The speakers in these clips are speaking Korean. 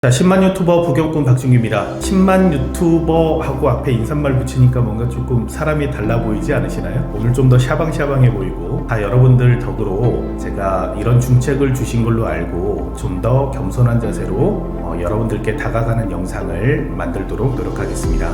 자, 10만 유튜버 부경꾼 박준규입니다. 10만 유튜버하고 앞에 인사말 붙이니까 뭔가 조금 사람이 달라 보이지 않으시나요? 오늘 좀 더 샤방샤방해 보이고, 여러분들 덕으로 제가 이런 중책을 주신 걸로 알고 좀 더 겸손한 자세로 여러분들께 다가가는 영상을 만들도록 노력하겠습니다.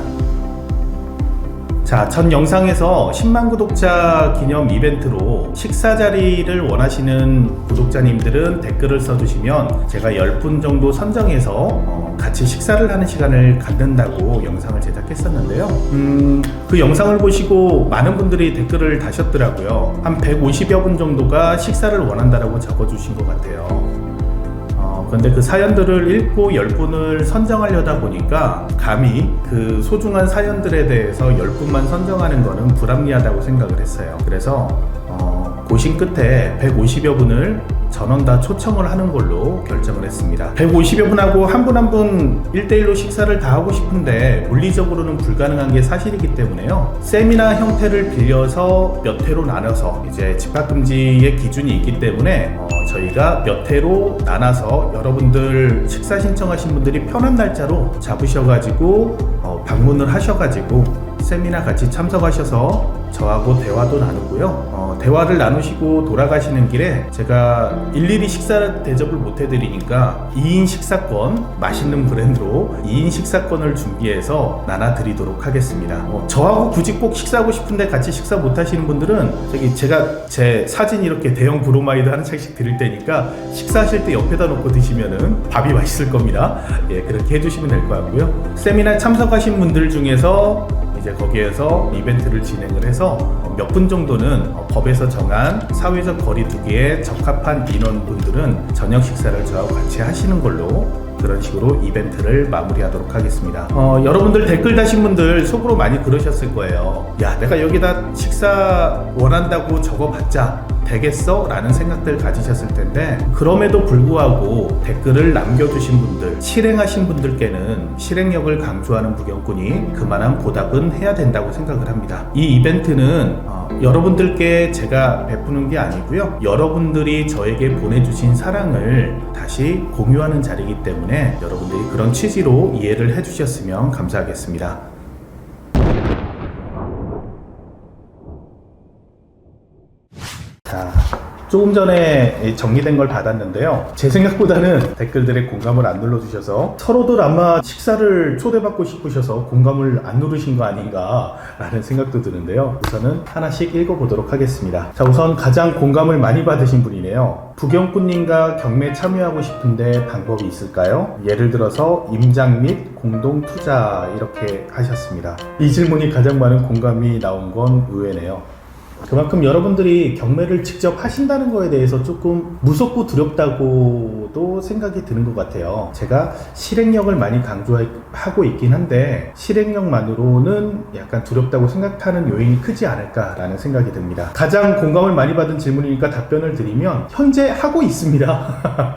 자, 전 영상에서 10만 구독자 기념 이벤트로 식사 자리를 원하시는 구독자님들은 댓글을 써주시면 제가 10분 정도 선정해서 같이 식사를 하는 시간을 갖는다고 영상을 제작했었는데요. 그 영상을 보시고 많은 분들이 댓글을 다셨더라고요. 한 150여 분 정도가 식사를 원한다라고 적어주신 것 같아요. 근데 그 사연들을 읽고 10분을 선정하려다 보니까 감히 그 소중한 사연들에 대해서 10분만 선정하는 거는 불합리하다고 생각을 했어요. 그래서 고심 끝에 150여 분을 전원 다 초청을 하는 걸로 결정을 했습니다. 150여 분하고 한 분 한 분 1대1로 식사를 다 하고 싶은데 물리적으로는 불가능한 게 사실이기 때문에요. 세미나 형태를 빌려서 몇 회로 나눠서 이제 집합금지의 기준이 있기 때문에 저희가 몇 회로 나눠서 여러분들 식사 신청하신 분들이 편한 날짜로 잡으셔가지고 방문을 하셔가지고 세미나 같이 참석하셔서 저하고 대화도 나누고요. 대화를 나누시고 돌아가시는 길에 제가 일일이 식사 대접을 못 해드리니까 2인 식사권, 맛있는 브랜드로 2인 식사권을 준비해서 나눠드리도록 하겠습니다. 저하고 굳이 꼭 식사하고 싶은데 같이 식사 못 하시는 분들은 제가 제 사진 이렇게 대형 브로마이드 한 책씩 드릴 테니까 식사하실 때 옆에다 놓고 드시면은 밥이 맛있을 겁니다. 예, 그렇게 해주시면 될 것 같고요. 세미나 참석하신 분들 중에서 이제 거기에서 이벤트를 진행을 해서 몇 분 정도는 법에서 정한 사회적 거리두기에 적합한 인원분들은 저녁 식사를 저하고 같이 하시는 걸로 그런 식으로 이벤트를 마무리하도록 하겠습니다. 여러분들 댓글 다신 분들 속으로 많이 그러셨을 거예요. 야, 내가 여기다 식사 원한다고 적어봤자 되겠어? 라는 생각들 가지셨을 텐데, 그럼에도 불구하고 댓글을 남겨주신 분들, 실행하신 분들께는 실행력을 강조하는 부경꾼이 그만한 보답은 해야 된다고 생각을 합니다. 이 이벤트는 여러분들께 제가 베푸는 게 아니고요, 여러분들이 저에게 보내주신 사랑을 다시 공유하는 자리이기 때문에 여러분들이 그런 취지로 이해를 해주셨으면 감사하겠습니다. 자, 조금 전에 정리된 걸 받았는데요. 제 생각보다는 댓글들에 공감을 안 눌러주셔서 서로들 아마 식사를 초대받고 싶으셔서 공감을 안 누르신 거 아닌가 라는 생각도 드는데요. 우선은 하나씩 읽어보도록 하겠습니다. 자, 우선 가장 공감을 많이 받으신 분이네요. 부경꾼님과 경매 참여하고 싶은데 방법이 있을까요? 예를 들어서 임장 및 공동 투자 이렇게 하셨습니다. 이 질문이 가장 많은 공감이 나온 건 의외네요. 그만큼 여러분들이 경매를 직접 하신다는 거에 대해서 조금 무섭고 두렵다고도 생각이 드는 것 같아요. 제가 실행력을 많이 강조하고 있긴 한데 실행력만으로는 약간 두렵다고 생각하는 요인이 크지 않을까라는 생각이 듭니다. 가장 공감을 많이 받은 질문이니까 답변을 드리면 현재 하고 있습니다.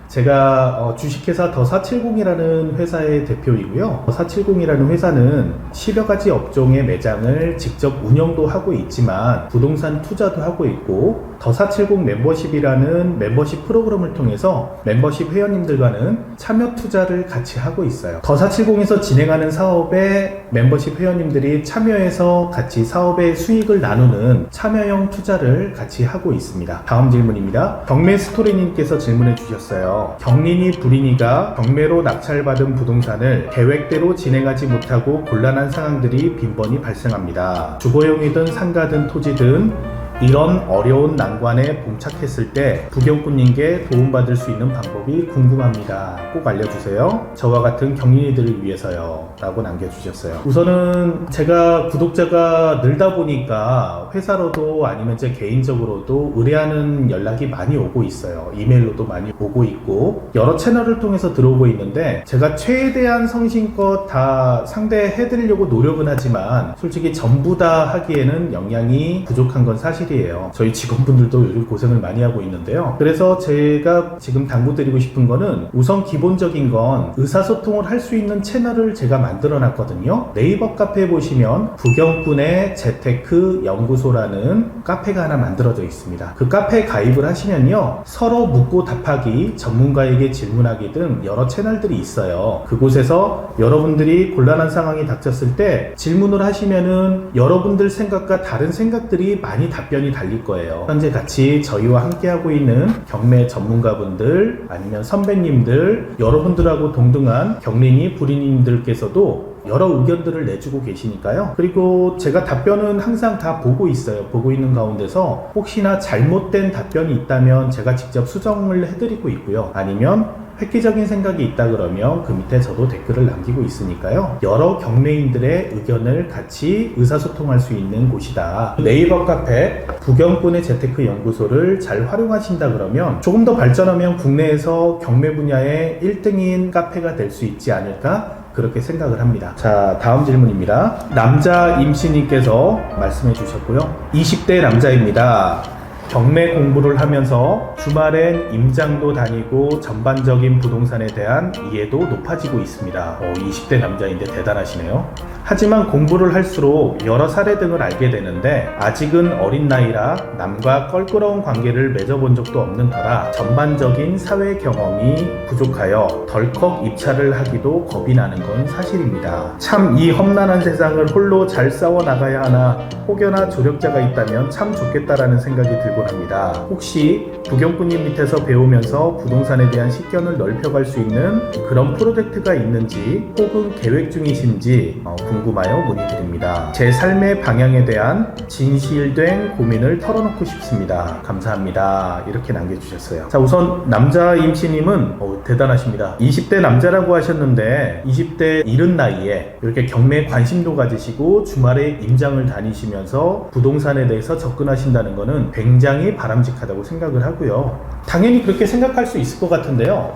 제가 주식회사 더470이라는 회사의 대표이고요. 더470이라는 회사는 10여 가지 업종의 매장을 직접 운영도 하고 있지만 부동산 투자도 하고 있고, 더470 멤버십이라는 멤버십 프로그램을 통해서 멤버십 회원님들과는 참여 투자를 같이 하고 있어요. 더470에서 진행하는 사업에 멤버십 회원님들이 참여해서 같이 사업의 수익을 나누는 참여형 투자를 같이 하고 있습니다. 다음 질문입니다. 경매 스토리님께서 질문해 주셨어요. 경리니 불이니가 경매로 낙찰받은 부동산을 계획대로 진행하지 못하고 곤란한 상황들이 빈번히 발생합니다. 주거용이든 상가든 토지든 이런 어려운 난관에 봉착했을 때 부경꾼님께 도움받을 수 있는 방법이 궁금합니다. 꼭 알려주세요. 저와 같은 경린이들을 위해서요. 라고 남겨주셨어요. 우선은 제가 구독자가 늘다 보니까 회사로도 아니면 제 개인적으로도 의뢰하는 연락이 많이 오고 있어요. 이메일로도 많이 오고 있고 여러 채널을 통해서 들어오고 있는데, 제가 최대한 성심껏 다 상대해드리려고 노력은 하지만 솔직히 전부 다 하기에는 역량이 부족한 건 사실 사실이에요. 저희 직원분들도 요즘 고생을 많이 하고 있는데요. 그래서 제가 지금 당부드리고 싶은 거는 우선 기본적인 건 의사소통을 할 수 있는 채널을 제가 만들어 놨거든요. 네이버 카페에 보시면 부경꾼의 재테크 연구소라는 카페가 하나 만들어져 있습니다. 그 카페에 가입을 하시면요, 서로 묻고 답하기, 전문가에게 질문하기 등 여러 채널들이 있어요. 그곳에서 여러분들이 곤란한 상황이 닥쳤을 때 질문을 하시면은 여러분들 생각과 다른 생각들이 많이 답변이 달릴 거예요. 현재 같이 저희와 함께하고 있는 경매 전문가분들, 아니면 선배님들, 여러분들하고 동등한 경린이 부리님들께서도 여러 의견들을 내주고 계시니까요. 그리고 제가 답변은 항상 다 보고 있어요. 보고 있는 가운데서 혹시나 잘못된 답변이 있다면 제가 직접 수정을 해드리고 있고요. 아니면 획기적인 생각이 있다 그러면 그 밑에 저도 댓글을 남기고 있으니까요. 여러 경매인들의 의견을 같이 의사소통할 수 있는 곳이다. 네이버 카페 부경꾼의 재테크 연구소를 잘 활용하신다 그러면 조금 더 발전하면 국내에서 경매 분야의 1등인 카페가 될 수 있지 않을까? 그렇게 생각을 합니다. 자, 다음 질문입니다. 남자 임씨님께서 말씀해 주셨고요. 20대 남자입니다. 경매 공부를 하면서 주말엔 임장도 다니고 전반적인 부동산에 대한 이해도 높아지고 있습니다. 20대 남자인데 대단하시네요. 하지만 공부를 할수록 여러 사례 등을 알게 되는데 아직은 어린 나이라 남과 껄끄러운 관계를 맺어본 적도 없는 터라 전반적인 사회 경험이 부족하여 덜컥 입찰을 하기도 겁이 나는 건 사실입니다. 참 이 험난한 세상을 홀로 잘 싸워 나가야 하나 혹여나 조력자가 있다면 참 좋겠다라는 생각이 들곤 합니다. 혹시 부경꾼님 밑에서 배우면서 부동산에 대한 식견을 넓혀갈 수 있는 그런 프로젝트가 있는지 혹은 계획 중이신지 궁금하여 문의드립니다. 제 삶의 방향에 대한 진실된 고민을 털어놓고 싶습니다. 감사합니다. 이렇게 남겨주셨어요. 자, 우선 남자 임씨님은 대단하십니다. 20대 남자라고 하셨는데 20대 이른 나이에 이렇게 경매에 관심도 가지시고 주말에 임장을 다니시면서 부동산에 대해서 접근하신다는 것은 굉장히 바람직하다고 생각을 하고요. 당연히 그렇게 생각할 수 있을 것 같은데요.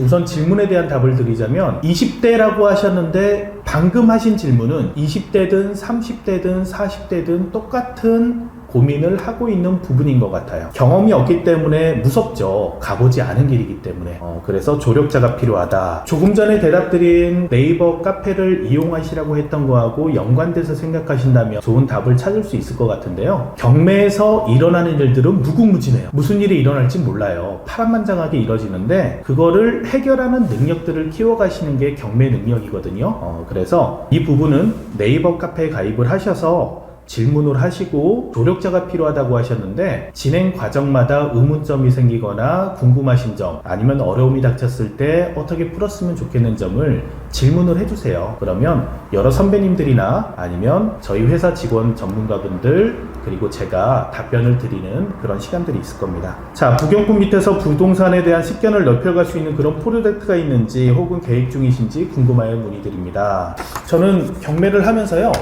우선 질문에 대한 답을 드리자면 20대라고 하셨는데 방금 하신 질문은 20대든 30대든 40대든 똑같은 고민을 하고 있는 부분인 것 같아요. 경험이 없기 때문에 무섭죠. 가보지 않은 길이기 때문에. 그래서 조력자가 필요하다. 조금 전에 대답드린 네이버 카페를 이용하시라고 했던 거하고 연관돼서 생각하신다면 좋은 답을 찾을 수 있을 것 같은데요. 경매에서 일어나는 일들은 무궁무진해요. 무슨 일이 일어날지 몰라요. 파란만장하게 이뤄지는데 그거를 해결하는 능력들을 키워가시는 게 경매 능력이거든요. 그래서 이 부분은 네이버 카페에 가입을 하셔서 질문을 하시고 조력자가 필요하다고 하셨는데 진행 과정마다 의문점이 생기거나 궁금하신 점 아니면 어려움이 닥쳤을 때 어떻게 풀었으면 좋겠는 점을 질문을 해주세요. 그러면 여러 선배님들이나 아니면 저희 회사 직원 전문가분들 그리고 제가 답변을 드리는 그런 시간들이 있을 겁니다. 자, 부경꾼 밑에서 부동산에 대한 식견을 넓혀갈 수 있는 그런 프로젝트가 있는지 혹은 계획 중이신지 궁금하여 문의드립니다. 저는 경매를 하면서요,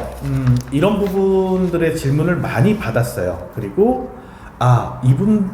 이런 부분들의 질문을 많이 받았어요. 그리고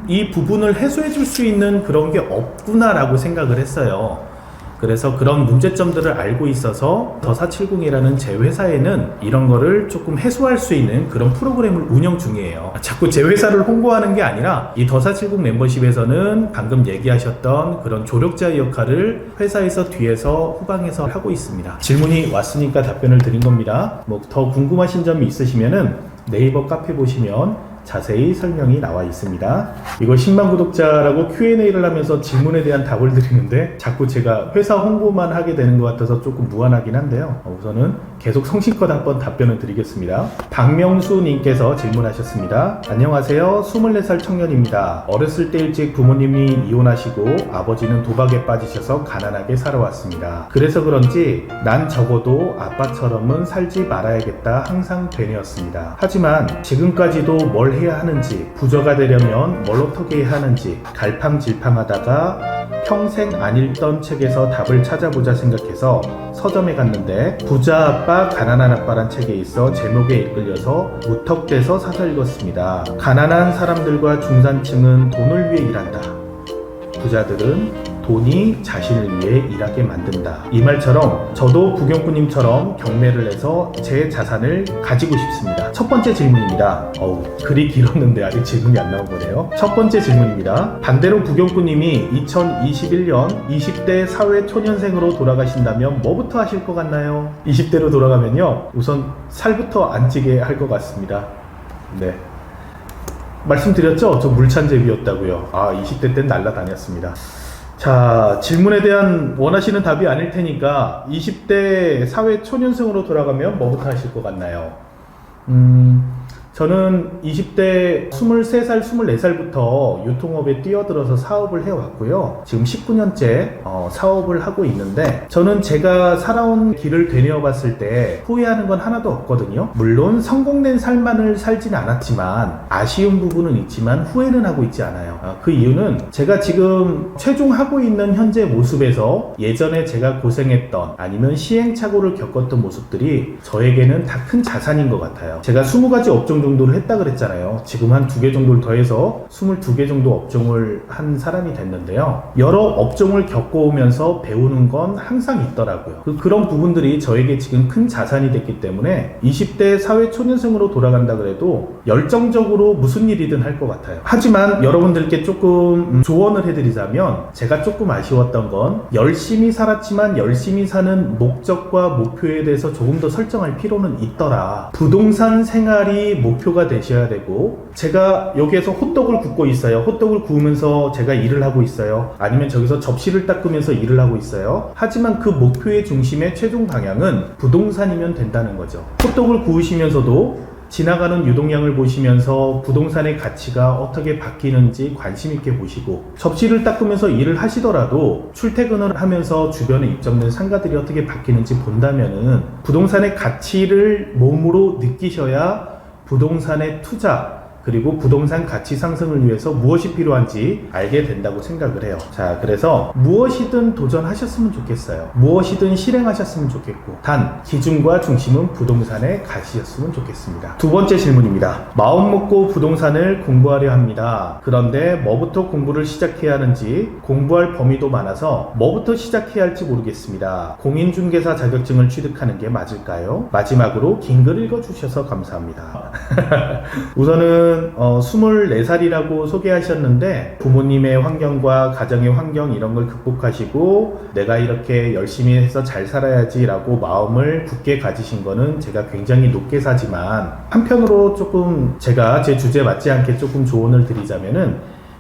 이 부분을 해소해 줄 수 있는 그런 게 없구나 라고 생각을 했어요. 그래서 그런 문제점들을 알고 있어서 더470이라는 제 회사에는 이런 거를 조금 해소할 수 있는 그런 프로그램을 운영 중이에요. 자꾸 제 회사를 홍보하는 게 아니라 이 더470 멤버십에서는 방금 얘기하셨던 그런 조력자의 역할을 회사에서 뒤에서 후방에서 하고 있습니다. 질문이 왔으니까 답변을 드린 겁니다. 더 궁금하신 점이 있으시면은 네이버 카페 보시면 자세히 설명이 나와 있습니다. 이거 10만 구독자라고 Q&A를 하면서 질문에 대한 답을 드리는데 자꾸 제가 회사 홍보만 하게 되는 것 같아서 조금 무안하긴 한데요. 우선은 계속 성실껏 한번 답변을 드리겠습니다. 박명수 님께서 질문하셨습니다. 안녕하세요. 24살 청년입니다. 어렸을 때 일찍 부모님이 이혼하시고 아버지는 도박에 빠지셔서 가난하게 살아왔습니다. 그래서 그런지 난 적어도 아빠처럼은 살지 말아야겠다 항상 되뇌었습니다. 하지만 지금까지도 뭘 해야 하는지, 부자가 되려면 뭘 어떻게 해야 하는지 갈팡질팡하다가 평생 안 읽던 책에서 답을 찾아보자 생각해서 서점에 갔는데 부자 아빠 가난한 아빠란 책에 있어 제목에 이끌려서 무턱대서 사서 읽었습니다. 가난한 사람들과 중산층은 돈을 위해 일한다. 부자들은 돈이 자신을 위해 일하게 만든다. 이 말처럼 저도 부경구님처럼 경매를 해서 제 자산을 가지고 싶습니다. 첫 번째 질문입니다. 글이 길었는데 아직 질문이 안 나온 거네요. 첫 번째 질문입니다. 반대로 부경구님이 2021년 20대 사회 초년생으로 돌아가신다면 뭐부터 하실 것 같나요? 20대로 돌아가면요, 우선 살부터 안 찌게 할 것 같습니다. 네. 말씀드렸죠? 저 물찬제비였다고요. 20대 땐 날라다녔습니다. 자, 질문에 대한 원하시는 답이 아닐 테니까 20대 사회 초년생으로 돌아가면 뭐부터 하실 것 같나요? 저는 20대 23살, 24살부터 유통업에 뛰어들어서 사업을 해왔고요. 지금 19년째 사업을 하고 있는데, 저는 제가 살아온 길을 되뇌어 봤을 때 후회하는 건 하나도 없거든요. 물론 성공된 삶만을 살진 않았지만 아쉬운 부분은 있지만 후회는 하고 있지 않아요. 그 이유는 제가 지금 최종하고 있는 현재 모습에서 예전에 제가 고생했던 아니면 시행착오를 겪었던 모습들이 저에게는 다 큰 자산인 것 같아요. 제가 20가지 업종 정도를 했다 그랬잖아요. 지금 한 2개 정도를 더해서 22개 정도 업종을 한 사람이 됐는데요. 여러 업종을 겪어오면서 배우는 건 항상 있더라고요. 그런 부분들이 저에게 지금 큰 자산이 됐기 때문에 20대 사회 초년생으로 돌아간다 그래도 열정적으로 무슨 일이든 할 것 같아요. 하지만 여러분들께 조금 조언을 해드리자면, 제가 조금 아쉬웠던 건 열심히 살았지만 열심히 사는 목적과 목표에 대해서 조금 더 설정할 필요는 있더라. 부동산 생활이 목표가 되셔야 되고, 제가 여기에서 호떡을 굽고 있어요. 호떡을 구우면서 제가 일을 하고 있어요. 아니면 저기서 접시를 닦으면서 일을 하고 있어요. 하지만 그 목표의 중심의 최종 방향은 부동산이면 된다는 거죠. 호떡을 구우시면서도 지나가는 유동량을 보시면서 부동산의 가치가 어떻게 바뀌는지 관심 있게 보시고, 접시를 닦으면서 일을 하시더라도 출퇴근을 하면서 주변에 입점된 상가들이 어떻게 바뀌는지 본다면은 부동산의 가치를 몸으로 느끼셔야 부동산의 투자, 그리고 부동산 가치 상승을 위해서 무엇이 필요한지 알게 된다고 생각을 해요. 자, 그래서 무엇이든 도전하셨으면 좋겠어요. 무엇이든 실행하셨으면 좋겠고, 단 기준과 중심은 부동산의 가치였으면 좋겠습니다. 두 번째 질문입니다. 마음 먹고 부동산을 공부하려 합니다. 그런데 뭐부터 공부를 시작해야 하는지, 공부할 범위도 많아서 뭐부터 시작해야 할지 모르겠습니다. 공인중개사 자격증을 취득하는 게 맞을까요? 마지막으로 긴 글 읽어주셔서 감사합니다. 우선은 24살이라고 소개하셨는데, 부모님의 환경과 가정의 환경 이런 걸 극복하시고 내가 이렇게 열심히 해서 잘 살아야지 라고 마음을 굳게 가지신 거는 제가 굉장히 높게 사지만, 한편으로 조금 제가 제 주제에 맞지 않게 조금 조언을 드리자면은,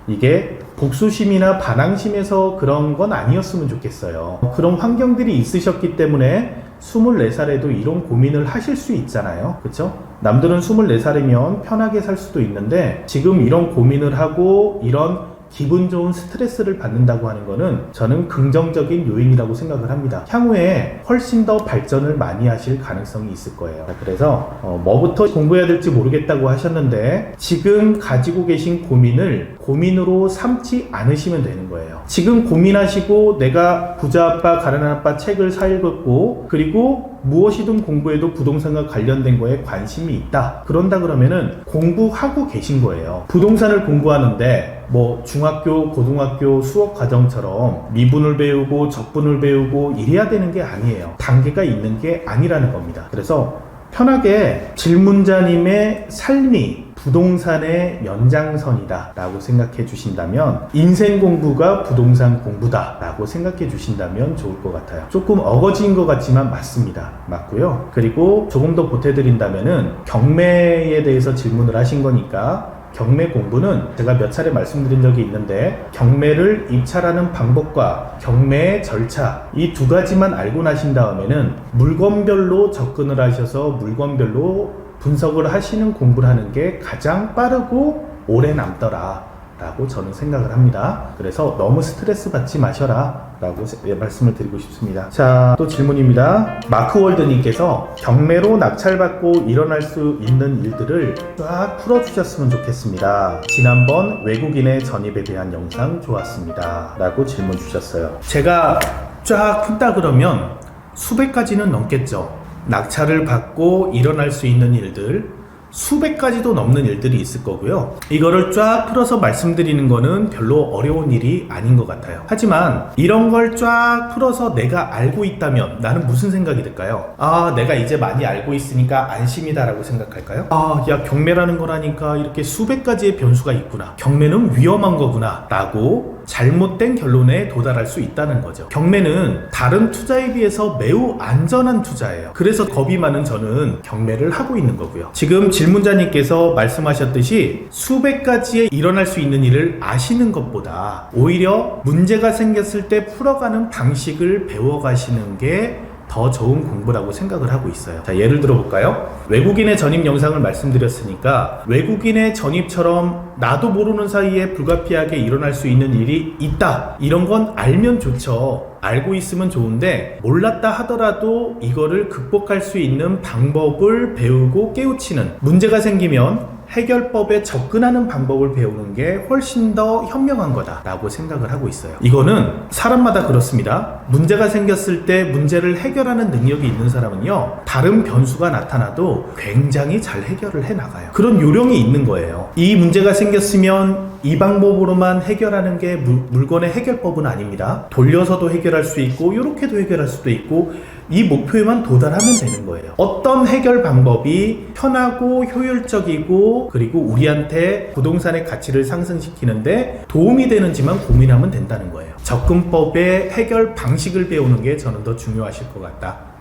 이게 복수심이나 반항심에서 그런 건 아니었으면 좋겠어요. 그런 환경들이 있으셨기 때문에 24살에도 이런 고민을 하실 수 있잖아요. 그쵸? 남들은 24살이면 편하게 살 수도 있는데, 지금 이런 고민을 하고 이런 기분 좋은 스트레스를 받는다고 하는 거는 저는 긍정적인 요인이라고 생각을 합니다. 향후에 훨씬 더 발전을 많이 하실 가능성이 있을 거예요. 그래서 뭐부터 공부해야 될지 모르겠다고 하셨는데, 지금 가지고 계신 고민을 고민으로 삼지 않으시면 되는 거예요. 지금 고민하시고 내가 부자 아빠 가난한 아빠 책을 사 읽었고, 그리고 무엇이든 공부해도 부동산과 관련된 거에 관심이 있다, 그런다 그러면은 공부하고 계신 거예요. 부동산을 공부하는데 뭐 중학교, 고등학교 수업 과정처럼 미분을 배우고 적분을 배우고 이래야 되는 게 아니에요. 단계가 있는 게 아니라는 겁니다. 그래서 편하게 질문자님의 삶이 부동산의 연장선이다 라고 생각해 주신다면, 인생 공부가 부동산 공부다 라고 생각해 주신다면 좋을 것 같아요. 조금 어거지인 것 같지만 맞습니다. 맞고요. 그리고 조금 더 보태드린다면은, 경매에 대해서 질문을 하신 거니까 경매 공부는 제가 몇 차례 말씀드린 적이 있는데, 경매를 입찰하는 방법과 경매의 절차, 이 두 가지만 알고 나신 다음에는 물건별로 접근을 하셔서 물건별로 분석을 하시는 공부를 하는 게 가장 빠르고 오래 남더라 라고 저는 생각을 합니다. 그래서 너무 스트레스 받지 마셔라 라고 말씀을 드리고 싶습니다. 자, 또 질문입니다. 마크월드님께서 경매로 낙찰받고 일어날 수 있는 일들을 쫙 풀어주셨으면 좋겠습니다. 지난번 외국인의 전입에 대한 영상 좋았습니다 라고 질문 주셨어요. 제가 쫙 푼다 그러면 수백 가지는 넘겠죠. 낙찰을 받고 일어날 수 있는 일들, 수백 가지도 넘는 일들이 있을 거고요. 이거를 쫙 풀어서 말씀드리는 거는 별로 어려운 일이 아닌 것 같아요. 하지만 이런 걸 쫙 풀어서 내가 알고 있다면 나는 무슨 생각이 들까요? 아, 내가 이제 많이 알고 있으니까 안심이다 라고 생각할까요? 아, 야, 경매라는 거라니까 이렇게 수백 가지의 변수가 있구나, 경매는 위험한 거구나 라고 잘못된 결론에 도달할 수 있다는 거죠. 경매는 다른 투자에 비해서 매우 안전한 투자예요. 그래서 겁이 많은 저는 경매를 하고 있는 거고요. 지금 질문자님께서 말씀하셨듯이 수백 가지의 일어날 수 있는 일을 아시는 것보다 오히려 문제가 생겼을 때 풀어가는 방식을 배워가시는 게 더 좋은 공부라고 생각을 하고 있어요. 자, 예를 들어 볼까요? 외국인의 전입 영상을 말씀드렸으니까 외국인의 전입처럼 나도 모르는 사이에 불가피하게 일어날 수 있는 일이 있다, 이런 건 알면 좋죠. 알고 있으면 좋은데 몰랐다 하더라도 이거를 극복할 수 있는 방법을 배우고 깨우치는, 문제가 생기면 해결법에 접근하는 방법을 배우는 게 훨씬 더 현명한 거다라고 생각을 하고 있어요. 이거는 사람마다 그렇습니다. 문제가 생겼을 때 문제를 해결하는 능력이 있는 사람은요, 다른 변수가 나타나도 굉장히 잘 해결을 해나가요. 그런 요령이 있는 거예요. 이 문제가 생겼으면 이 방법으로만 해결하는 게 물건의 해결법은 아닙니다. 돌려서도 해결할 수 있고 이렇게도 해결할 수도 있고, 이 목표에만 도달하면 되는 거예요. 어떤 해결 방법이 편하고 효율적이고 그리고 우리한테 부동산의 가치를 상승시키는데 도움이 되는지만 고민하면 된다는 거예요. 접근법의 해결 방식을 배우는 게 저는 더 중요하실 것 같다.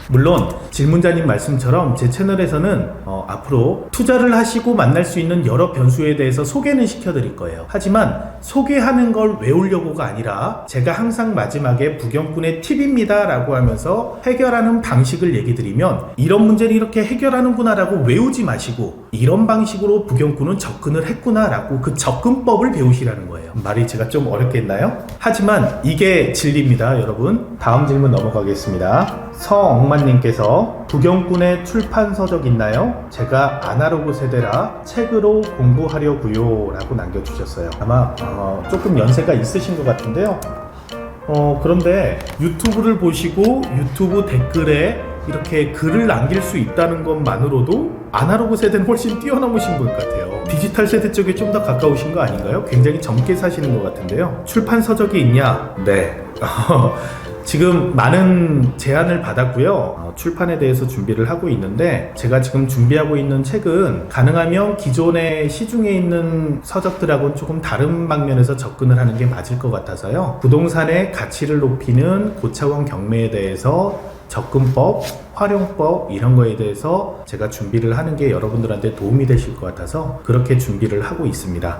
물론 질문자님 말씀처럼 제 채널에서는 앞으로 투자를 하시고 만날 수 있는 여러 변수에 대해서 소개는 시켜드릴 거예요. 하지만 소개하는 걸 외우려고가 아니라 제가 항상 마지막에 부경꾼의 팁입니다 라고 하면서 해결하는 방식을 얘기 드리면 이런 문제를 이렇게 해결하는구나 라고 외우지 마시고 이런 방식으로 부경꾼은 접근을 했구나 라고 그 접근법을 배우시라는 거예요. 말이 제가 좀 어렵게 했나요? 하지만 이게 진리입니다, 여러분. 다음 질문 넘어가겠습니다. 서억만님께서 부경꾼의 출판 서적 있나요? 제가 아날로그 세대라 책으로 공부하려고요 라고 남겨주셨어요. 아마 조금 연세가 있으신 것 같은데요. 그런데 유튜브를 보시고 유튜브 댓글에 이렇게 글을 남길 수 있다는 것만으로도 아날로그 세대는 훨씬 뛰어넘으신 분 같아요. 디지털 세대 쪽에 좀 더 가까우신 거 아닌가요? 굉장히 젊게 사시는 것 같은데요. 출판 서적이 있냐? 네. 지금 많은 제안을 받았고요. 출판에 대해서 준비를 하고 있는데 제가 지금 준비하고 있는 책은 가능하면 기존의 시중에 있는 서적들하고는 조금 다른 방면에서 접근을 하는 게 맞을 것 같아서요. 부동산의 가치를 높이는 고차원 경매에 대해서 접근법, 활용법 이런 거에 대해서 제가 준비를 하는 게 여러분들한테 도움이 되실 것 같아서 그렇게 준비를 하고 있습니다.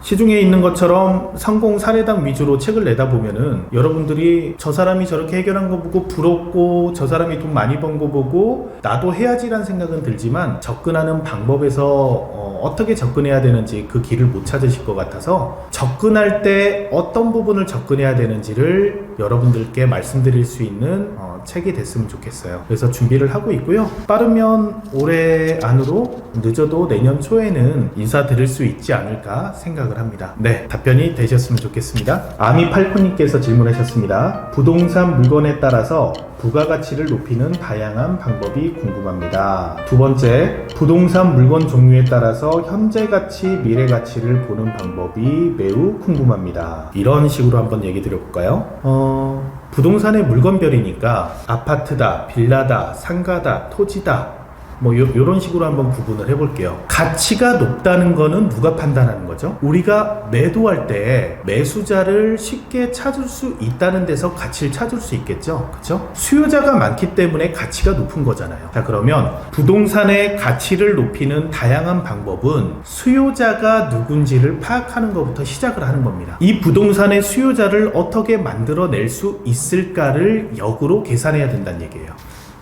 시중에 있는 것처럼 성공 사례당 위주로 책을 내다 보면은 여러분들이 저 사람이 저렇게 해결한 거 보고 부럽고 저 사람이 돈 많이 번 거 보고 나도 해야지라는 생각은 들지만 접근하는 방법에서 어떻게 접근해야 되는지 그 길을 못 찾으실 것 같아서 접근할 때 어떤 부분을 접근해야 되는지를 여러분들께 말씀드릴 수 있는 책이 됐으면 좋겠어요. 그래서 준비를 하고 있고요. 빠르면 올해 안으로, 늦어도 내년 초에는 인사드릴 수 있지 않을까 생각을 합니다. 네, 답변이 되셨으면 좋겠습니다. 아미팔코님께서 질문하셨습니다. 부동산 물건에 따라서 부가가치를 높이는 다양한 방법이 궁금합니다. 두 번째, 부동산 물건 종류에 따라서 현재 가치, 미래 가치를 보는 방법이 매우 궁금합니다. 이런 식으로 한번 얘기 드려볼까요? 부동산의 물건별이니까 아파트다, 빌라다, 상가다, 토지다 뭐 요런 식으로 한번 구분을 해볼게요. 가치가 높다는 거는 누가 판단하는 거죠? 우리가 매도할 때 매수자를 쉽게 찾을 수 있다는 데서 가치를 찾을 수 있겠죠? 그쵸? 수요자가 많기 때문에 가치가 높은 거잖아요. 자, 그러면 부동산의 가치를 높이는 다양한 방법은 수요자가 누군지를 파악하는 것부터 시작을 하는 겁니다. 이 부동산의 수요자를 어떻게 만들어낼 수 있을까를 역으로 계산해야 된다는 얘기예요.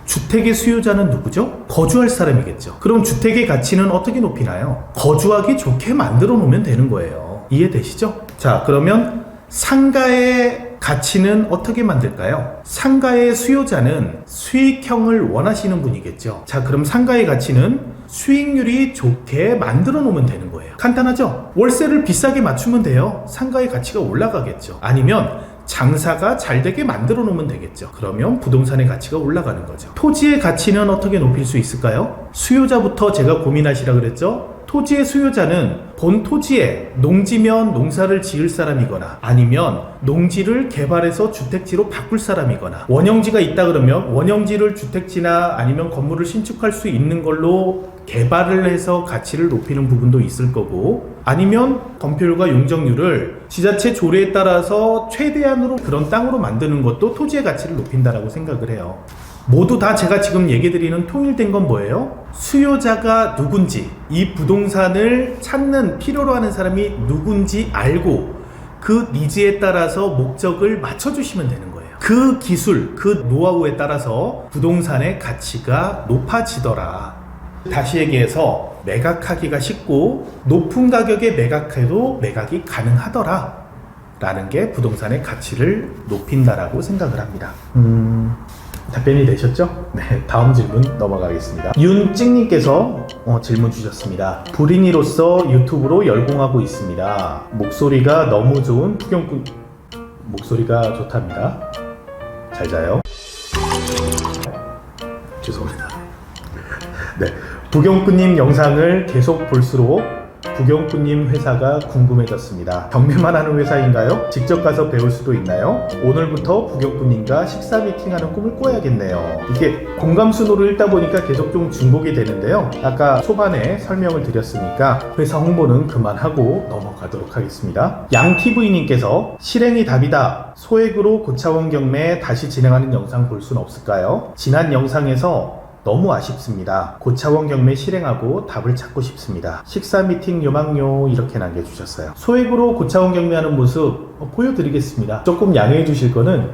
주택의 수요자는 누구죠? 거주할 사람이겠죠. 그럼 주택의 가치는 어떻게 높이나요? 거주하기 좋게 만들어 놓으면 되는 거예요. 이해되시죠? 자, 그러면 상가의 가치는 어떻게 만들까요? 상가의 수요자는 수익형을 원하시는 분이겠죠. 자, 그럼 상가의 가치는 수익률이 좋게 만들어 놓으면 되는 거예요. 간단하죠? 월세를 비싸게 맞추면 돼요. 상가의 가치가 올라가겠죠. 아니면 장사가 잘 되게 만들어 놓으면 되겠죠. 그러면 부동산의 가치가 올라가는 거죠. 토지의 가치는 어떻게 높일 수 있을까요? 수요자부터 제가 고민하시라 그랬죠. 토지의 수요자는 본 토지에 농지면 농사를 지을 사람이거나 아니면 농지를 개발해서 주택지로 바꿀 사람이거나 원형지가 있다 그러면 원형지를 주택지나 아니면 건물을 신축할 수 있는 걸로 개발을 해서 가치를 높이는 부분도 있을 거고 아니면 건폐율과 용적률을 지자체 조례에 따라서 최대한으로 그런 땅으로 만드는 것도 토지의 가치를 높인다라고 생각을 해요. 모두 다 제가 지금 얘기드리는 통일된 건 뭐예요? 수요자가 누군지, 이 부동산을 찾는 필요로 하는 사람이 누군지 알고 그 니즈에 따라서 목적을 맞춰주시면 되는 거예요. 그 기술, 그 노하우에 따라서 부동산의 가치가 높아지더라. 다시 얘기해서 매각하기가 쉽고 높은 가격에 매각해도 매각이 가능하더라 라는 게 부동산의 가치를 높인다라고 생각을 합니다. 답변이 되셨죠? 네, 다음 질문 넘어가겠습니다. 윤찍님께서 질문 주셨습니다. 불인이로서 유튜브로 열공하고 있습니다. 목소리가 너무 좋은 부경꾼 목소리가 좋답니다. 잘 자요. 죄송합니다. 네, 부경꾼님 영상을 계속 볼수록 부경꾼님 회사가 궁금해졌습니다. 경매만 하는 회사인가요? 직접 가서 배울 수도 있나요? 오늘부터 부경꾼님과 식사 미팅하는 꿈을 꿔야겠네요. 이게 공감순으로 읽다 보니까 계속 좀 중복이 되는데요. 아까 초반에 설명을 드렸으니까 회사 홍보는 그만하고 넘어가도록 하겠습니다. 양TV님께서 실행이 답이다. 소액으로 고차원 경매 다시 진행하는 영상 볼 수는 없을까요? 지난 영상에서 너무 아쉽습니다. 고차원 경매 실행하고 답을 찾고 싶습니다. 식사 미팅 요망요 이렇게 남겨주셨어요. 소액으로 고차원 경매하는 모습 보여드리겠습니다. 조금 양해해 주실 거는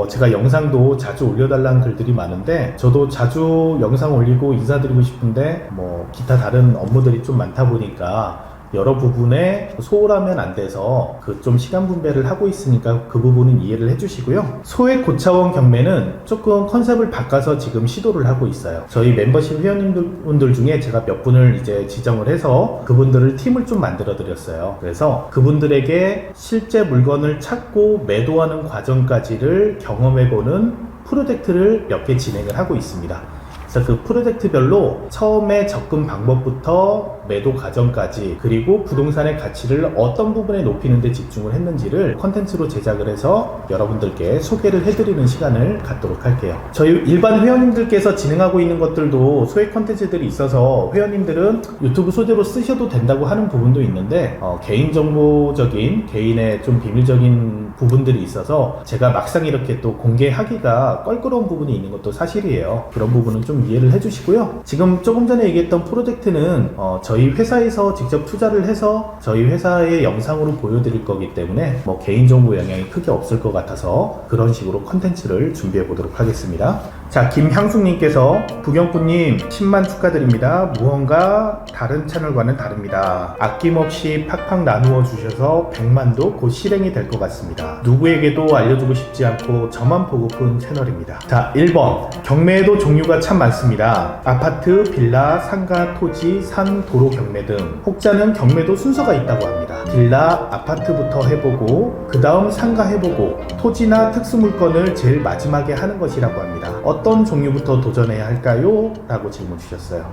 제가 영상도 자주 올려달라는 글들이 많은데 저도 자주 영상 올리고 인사드리고 싶은데 기타 다른 업무들이 좀 많다 보니까 여러 부분에 소홀하면 안 돼서 좀 시간 분배를 하고 있으니까 그 부분은 이해를 해주시고요. 소액 고차원 경매는 조금 컨셉을 바꿔서 지금 시도를 하고 있어요. 저희 멤버십 회원님들 중에 제가 몇 분을 이제 지정을 해서 그분들을 팀을 좀 만들어 드렸어요. 그래서 그분들에게 실제 물건을 찾고 매도하는 과정까지를 경험해보는 프로젝트를 몇 개 진행을 하고 있습니다. 그래서 그 프로젝트별로 처음에 접근 방법부터 매도 과정까지 그리고 부동산의 가치를 어떤 부분에 높이는 데 집중을 했는지를 컨텐츠로 제작을 해서 여러분들께 소개를 해드리는 시간을 갖도록 할게요. 저희 일반 회원님들께서 진행하고 있는 것들도 소액 컨텐츠들이 있어서 회원님들은 유튜브 소재로 쓰셔도 된다고 하는 부분도 있는데 개인정보적인 개인의 좀 비밀적인 부분들이 있어서 제가 막상 이렇게 또 공개하기가 껄끄러운 부분이 있는 것도 사실이에요. 그런 부분은 좀 이해를 해주시고요. 지금 조금 전에 얘기했던 프로젝트는 저희 회사에서 직접 투자를 해서 저희 회사의 영상으로 보여드릴 거기 때문에 개인정보 영향이 크게 없을 것 같아서 그런 식으로 컨텐츠를 준비해 보도록 하겠습니다. 자, 김향숙님께서 부경꾼님 10만 축하드립니다. 무언가 다른 채널과는 다릅니다. 아낌없이 팍팍 나누어 주셔서 100만도 곧 실행이 될 것 같습니다. 누구에게도 알려주고 싶지 않고 저만 보고픈 채널입니다. 자, 1번 경매에도 종류가 참 많습니다. 아파트, 빌라, 상가, 토지, 산, 도로 경매 등 혹자는 경매도 순서가 있다고 합니다. 빌라, 아파트부터 해보고 그 다음 상가 해보고 토지나 특수물건을 제일 마지막에 하는 것이라고 합니다. 어떤 종류부터 도전해야 할까요? 라고 질문 주셨어요.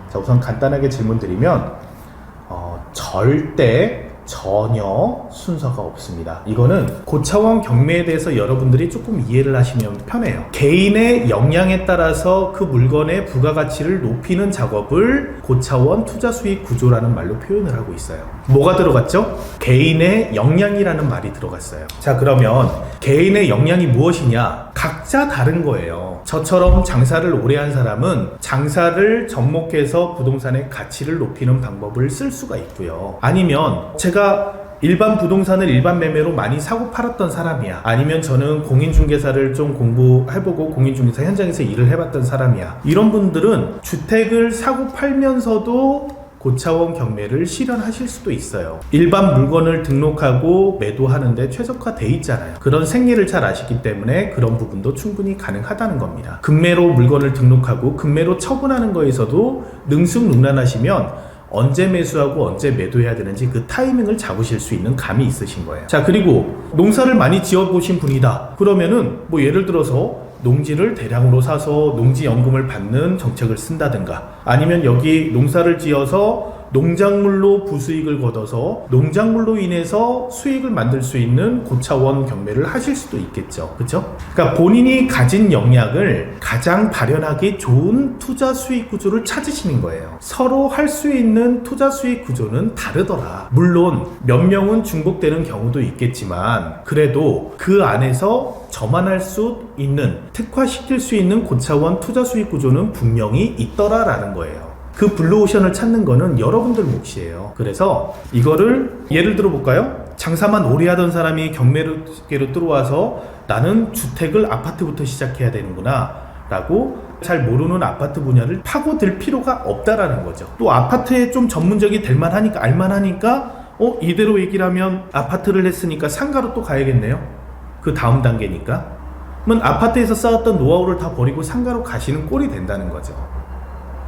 자, 우선 간단하게 질문 드리면 절대 전혀 순서가 없습니다. 이거는 고차원 경매에 대해서 여러분들이 조금 이해를 하시면 편해요. 개인의 역량에 따라서 그 물건의 부가가치를 높이는 작업을 고차원 투자 수익 구조라는 말로 표현을 하고 있어요. 뭐가 들어갔죠? 개인의 역량이라는 말이 들어갔어요. 자, 그러면 개인의 역량이 무엇이냐? 각자 다른 거예요. 저처럼 장사를 오래 한 사람은 장사를 접목해서 부동산의 가치를 높이는 방법을 쓸 수가 있고요. 아니면 제가 일반 부동산을 일반 매매로 많이 사고 팔았던 사람이야. 아니면 저는 공인중개사를 좀 공부해보고 공인중개사 현장에서 일을 해봤던 사람이야. 이런 분들은 주택을 사고 팔면서도 고차원 경매를 실현하실 수도 있어요. 일반 물건을 등록하고 매도하는데 최적화돼 있잖아요. 그런 생리를 잘 아시기 때문에 그런 부분도 충분히 가능하다는 겁니다. 금매로 물건을 등록하고 금매로 처분하는 거에서도 능숙능란하시면 언제 매수하고 언제 매도해야 되는지 그 타이밍을 잡으실 수 있는 감이 있으신 거예요. 자, 그리고 농사를 많이 지어보신 분이다. 그러면은 뭐 예를 들어서 농지를 대량으로 사서 농지연금을 받는 정책을 쓴다든가, 아니면 여기 농사를 지어서 농작물로 부수익을 거둬서 농작물로 인해서 수익을 만들 수 있는 고차원 경매를 하실 수도 있겠죠. 그렇죠? 그러니까 본인이 가진 역량을 가장 발현하기 좋은 투자 수익 구조를 찾으시는 거예요. 서로 할 수 있는 투자 수익 구조는 다르더라. 물론 몇 명은 중복되는 경우도 있겠지만 그래도 그 안에서 저만 할 수 있는, 특화시킬 수 있는 고차원 투자 수익 구조는 분명히 있더라라는 거예요. 그 블루오션을 찾는 거는 여러분들 몫이에요. 그래서 이거를 예를 들어 볼까요? 장사만 오래 하던 사람이 경매계로 들어와서 나는 주택을 아파트부터 시작해야 되는구나 라고 잘 모르는 아파트 분야를 파고들 필요가 없다라는 거죠. 또 아파트에 좀 전문적이 될 만하니까, 알만하니까 이대로 얘기를 하면 아파트를 했으니까 상가로 또 가야겠네요. 그 다음 단계니까. 그러면 아파트에서 쌓았던 노하우를 다 버리고 상가로 가시는 꼴이 된다는 거죠.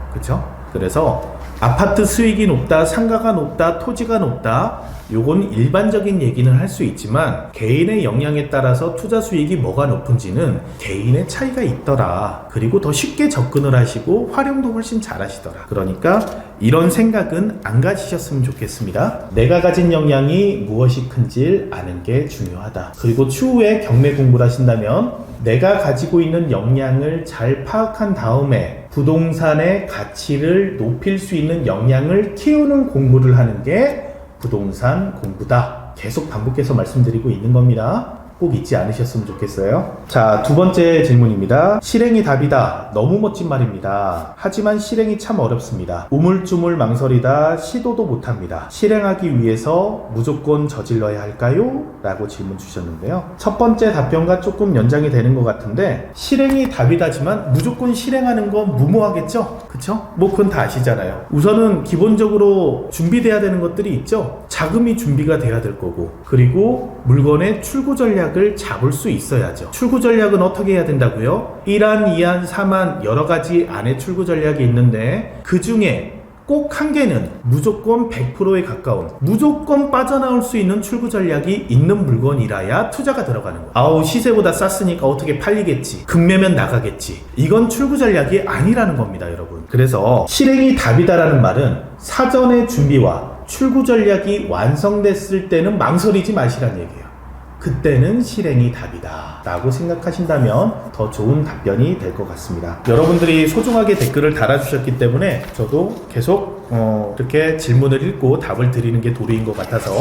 그렇죠? 그래서 아파트 수익이 높다, 상가가 높다, 토지가 높다, 요건 일반적인 얘기는 할 수 있지만 개인의 역량에 따라서 투자 수익이 뭐가 높은지는 개인의 차이가 있더라. 그리고 더 쉽게 접근을 하시고 활용도 훨씬 잘 하시더라. 그러니까 이런 생각은 안 가지셨으면 좋겠습니다. 내가 가진 역량이 무엇이 큰지 아는 게 중요하다. 그리고 추후에 경매 공부를 하신다면 내가 가지고 있는 역량을 잘 파악한 다음에 부동산의 가치를 높일 수 있는 역량을 키우는 공부를 하는 게 부동산 공부다. 계속 반복해서 말씀드리고 있는 겁니다. 꼭 잊지 않으셨으면 좋겠어요. 자, 두 번째 질문입니다. 실행이 답이다. 너무 멋진 말입니다. 하지만 실행이 참 어렵습니다. 우물쭈물 망설이다 시도도 못합니다. 실행하기 위해서 무조건 저질러야 할까요? 라고 질문 주셨는데요. 첫 번째 답변과 조금 연장이 되는 것 같은데, 실행이 답이다지만 무조건 실행하는 건 무모하겠죠? 그쵸? 뭐 그건 다 아시잖아요. 우선은 기본적으로 준비돼야 되는 것들이 있죠. 자금이 준비가 돼야 될 거고, 그리고 물건의 출고 전략을 잡을 수 있어야죠. 출고 전략은 어떻게 해야 된다고요? 1안, 2안, 3안 여러 가지 안에 출고 전략이 있는데 그 중에 꼭 한 개는 무조건 100%에 가까운, 무조건 빠져나올 수 있는 출구 전략이 있는 물건이라야 투자가 들어가는 거예요. 아우, 시세보다 쌌으니까 어떻게 팔리겠지, 급매면 나가겠지. 이건 출구 전략이 아니라는 겁니다, 여러분. 그래서 실행이 답이다라는 말은 사전의 준비와 출구 전략이 완성됐을 때는 망설이지 마시라는 얘기예요. 그때는 실행이 답이다 라고 생각하신다면 더 좋은 답변이 될 것 같습니다. 여러분들이 소중하게 댓글을 달아주셨기 때문에 저도 계속 이렇게 질문을 읽고 답을 드리는 게 도리인 것 같아서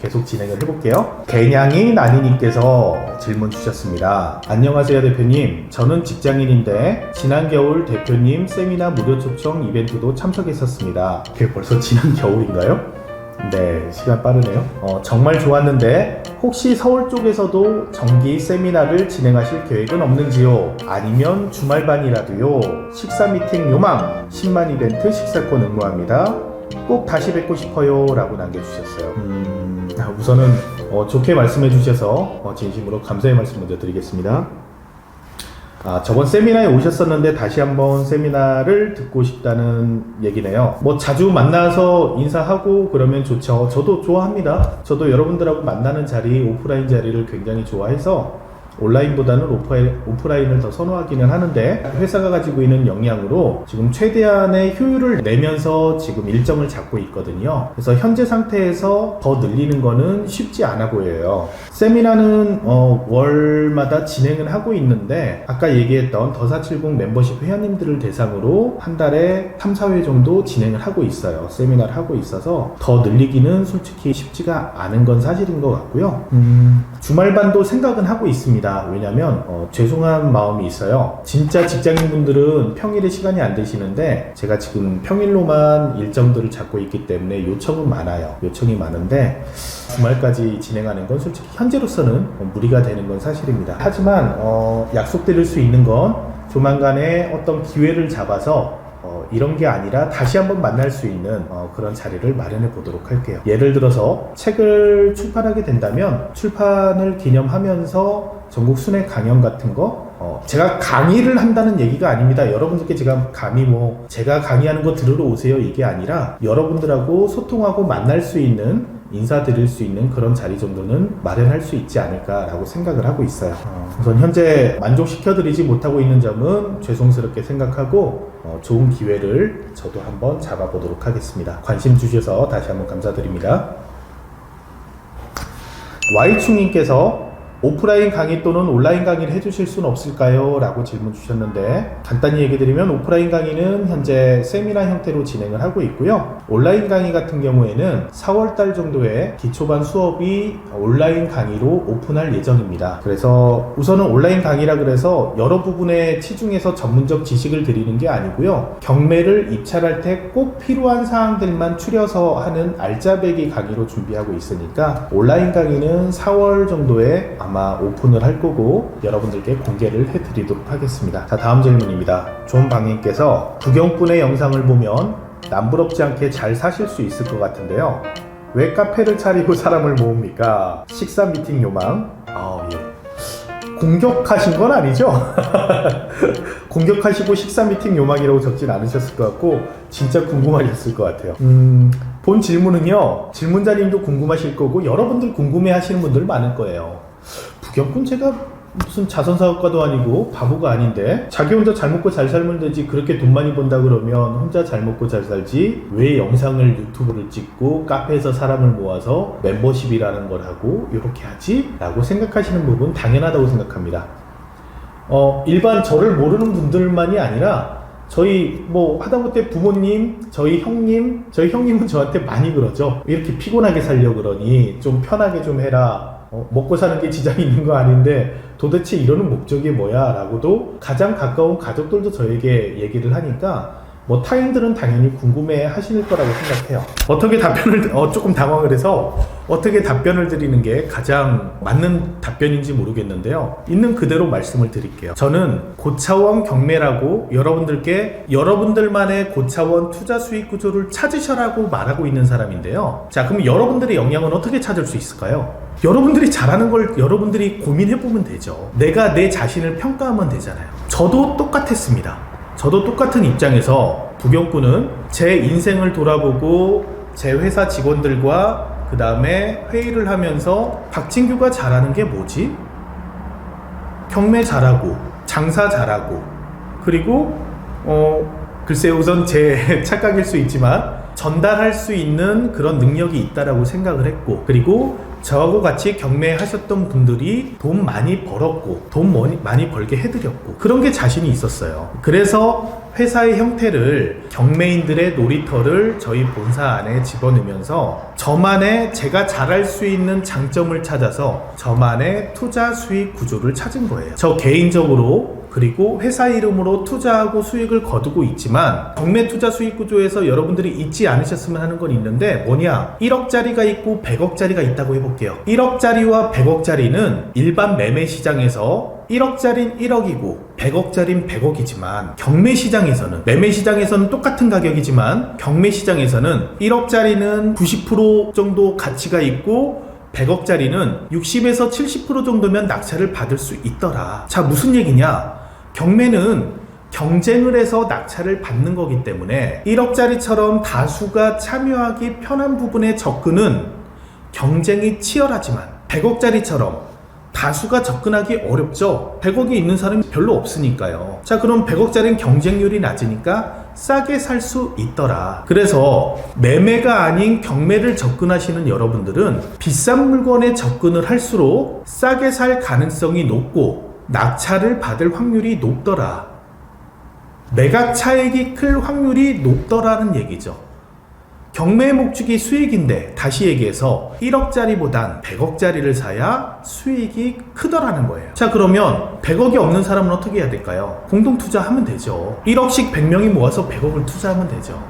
계속 진행을 해볼게요. 개냥이 나니님께서 질문 주셨습니다. 안녕하세요 대표님, 저는 직장인인데 지난 겨울 대표님 세미나 무료 초청 이벤트도 참석했었습니다. 그게 벌써 지난 겨울인가요? 네, 시간 빠르네요. 정말 좋았는데 혹시 서울 쪽에서도 정기 세미나를 진행하실 계획은 없는지요? 아니면 주말반이라도요? 식사 미팅 요망 10만 이벤트 식사권 응모합니다. 꼭 다시 뵙고 싶어요 라고 남겨주셨어요. 우선은 좋게 말씀해 주셔서 진심으로 감사의 말씀 먼저 드리겠습니다. 저번 세미나에 오셨었는데 다시 한번 세미나를 듣고 싶다는 얘기네요. 뭐 자주 만나서 인사하고 그러면 좋죠. 저도 좋아합니다. 저도 여러분들하고 만나는 자리, 오프라인 자리를 굉장히 좋아해서 온라인보다는 오프라인을 더 선호하기는 하는데, 회사가 가지고 있는 역량으로 지금 최대한의 효율을 내면서 지금 일정을 잡고 있거든요. 그래서 현재 상태에서 더 늘리는 거는 쉽지 않아 보여요. 세미나는 월마다 진행을 하고 있는데 아까 얘기했던 더470 멤버십 회원님들을 대상으로 한 달에 3, 4회 정도 진행을 하고 있어요. 세미나를 하고 있어서 더 늘리기는 솔직히 쉽지가 않은 건 사실인 것 같고요. 주말반도 생각은 하고 있습니다. 왜냐면 죄송한 마음이 있어요. 진짜 직장인분들은 평일에 시간이 안 되시는데 제가 지금 평일로만 일정들을 잡고 있기 때문에 요청은 많아요. 요청이 많은데 주말까지 진행하는 건 솔직히 현재로서는 무리가 되는 건 사실입니다. 하지만 약속드릴 수 있는 건 조만간에 어떤 기회를 잡아서 이런 게 아니라 다시 한번 만날 수 있는 그런 자리를 마련해 보도록 할게요. 예를 들어서 책을 출판하게 된다면 출판을 기념하면서 전국 순회 강연 같은 거 제가 강의를 한다는 얘기가 아닙니다. 여러분들께 제가 감히 제가 강의하는 거 들으러 오세요 이게 아니라 여러분들하고 소통하고 만날 수 있는, 인사드릴 수 있는 그런 자리 정도는 마련할 수 있지 않을까라고 생각을 하고 있어요. 우선 현재 만족시켜드리지 못하고 있는 점은 죄송스럽게 생각하고 좋은 기회를 저도 한번 잡아보도록 하겠습니다. 관심 주셔서 다시 한번 감사드립니다. Y충님께서 오프라인 강의 또는 온라인 강의를 해주실 수는 없을까요? 라고 질문 주셨는데, 간단히 얘기 드리면 오프라인 강의는 현재 세미나 형태로 진행을 하고 있고요. 온라인 강의 같은 경우에는 4월달 정도에 기초반 수업이 온라인 강의로 오픈할 예정입니다. 그래서 우선은 온라인 강의라 그래서 여러 부분에 치중해서 전문적 지식을 드리는 게 아니고요. 경매를 입찰할 때 꼭 필요한 사항들만 추려서 하는 알짜배기 강의로 준비하고 있으니까 온라인 강의는 4월 정도에 아마 오픈을 할 거고 여러분들께 공개를 해드리도록 하겠습니다. 자, 다음 질문입니다. 존방님께서 부경꾼의 영상을 보면 남부럽지 않게 잘 사실 수 있을 것 같은데요. 왜 카페를 차리고 사람을 모읍니까? 식사 미팅 요망. 예. 공격하신 건 아니죠? 공격하시고 식사 미팅 요망이라고 적진 않으셨을 것 같고 진짜 궁금하셨을 것 같아요. 본 질문은요, 질문자님도 궁금하실 거고 여러분들 궁금해 하시는 분들 많을 거예요. 부경꾼 제가 무슨 자선사업가도 아니고 바보가 아닌데 자기 혼자 잘 먹고 잘 살면 되지, 그렇게 돈 많이 번다 그러면 혼자 잘 먹고 잘 살지 왜 영상을 유튜브를 찍고 카페에서 사람을 모아서 멤버십이라는 걸 하고 이렇게 하지? 라고 생각하시는 부분 당연하다고 생각합니다. 일반 저를 모르는 분들만이 아니라 저희 하다못해 부모님, 저희 형님은 저한테 많이 그러죠. 이렇게 피곤하게 살려 그러니 좀 편하게 좀 해라. 먹고 사는 게 지장이 있는 거 아닌데 도대체 이러는 목적이 뭐야? 라고도 가장 가까운 가족들도 저에게 얘기를 하니까 타인들은 당연히 궁금해 하실 거라고 생각해요. 어떻게 답변을, 조금 당황을 해서 어떻게 답변을 드리는 게 가장 맞는 답변인지 모르겠는데요. 있는 그대로 말씀을 드릴게요. 저는 고차원 경매라고 여러분들께 여러분들만의 고차원 투자 수익 구조를 찾으셔라고 말하고 있는 사람인데요. 자, 그럼 여러분들의 역량은 어떻게 찾을 수 있을까요? 여러분들이 잘하는 걸 여러분들이 고민해보면 되죠. 내가 내 자신을 평가하면 되잖아요. 저도 똑같았습니다. 저도 똑같은 입장에서 부경꾼은 제 인생을 돌아보고 제 회사 직원들과 그 다음에 회의를 하면서 박진규가 잘하는 게 뭐지? 경매 잘하고 장사 잘하고 그리고 글쎄 우선 제 착각일 수 있지만 전달할 수 있는 그런 능력이 있다라고 생각을 했고, 그리고 저하고 같이 경매하셨던 분들이 돈 많이 벌었고 돈 많이 벌게 해드렸고 그런 게 자신이 있었어요. 그래서 회사의 형태를 경매인들의 놀이터를 저희 본사 안에 집어넣으면서 저만의 제가 잘할 수 있는 장점을 찾아서 저만의 투자 수익 구조를 찾은 거예요. 저 개인적으로 그리고 회사 이름으로 투자하고 수익을 거두고 있지만 경매 투자 수익 구조에서 여러분들이 잊지 않으셨으면 하는 건 있는데 뭐냐, 1억짜리가 있고 100억짜리가 있다고 해볼게요. 1억짜리와 100억짜리는 일반 매매 시장에서 1억짜리는 1억이고 100억짜리는 100억이지만 경매 시장에서는, 매매 시장에서는 똑같은 가격이지만 경매 시장에서는 1억짜리는 90% 정도 가치가 있고 100억짜리는 60에서 70% 정도면 낙찰을 받을 수 있더라. 자, 무슨 얘기냐? 경매는 경쟁을 해서 낙찰을 받는 거기 때문에 1억짜리처럼 다수가 참여하기 편한 부분의 접근은 경쟁이 치열하지만 100억짜리처럼 다수가 접근하기 어렵죠. 100억이 있는 사람이 별로 없으니까요. 자, 그럼 100억짜리는 경쟁률이 낮으니까 싸게 살 수 있더라. 그래서 매매가 아닌 경매를 접근하시는 여러분들은 비싼 물건에 접근을 할수록 싸게 살 가능성이 높고 낙찰을 받을 확률이 높더라. 매각 차익이 클 확률이 높더라는 얘기죠. 경매의 목적이 수익인데 다시 얘기해서 1억짜리보단 100억짜리를 사야 수익이 크더라는 거예요. 자, 그러면 100억이 없는 사람은 어떻게 해야 될까요? 공동 투자하면 되죠. 1억씩 100명이 모아서 100억을 투자하면 되죠.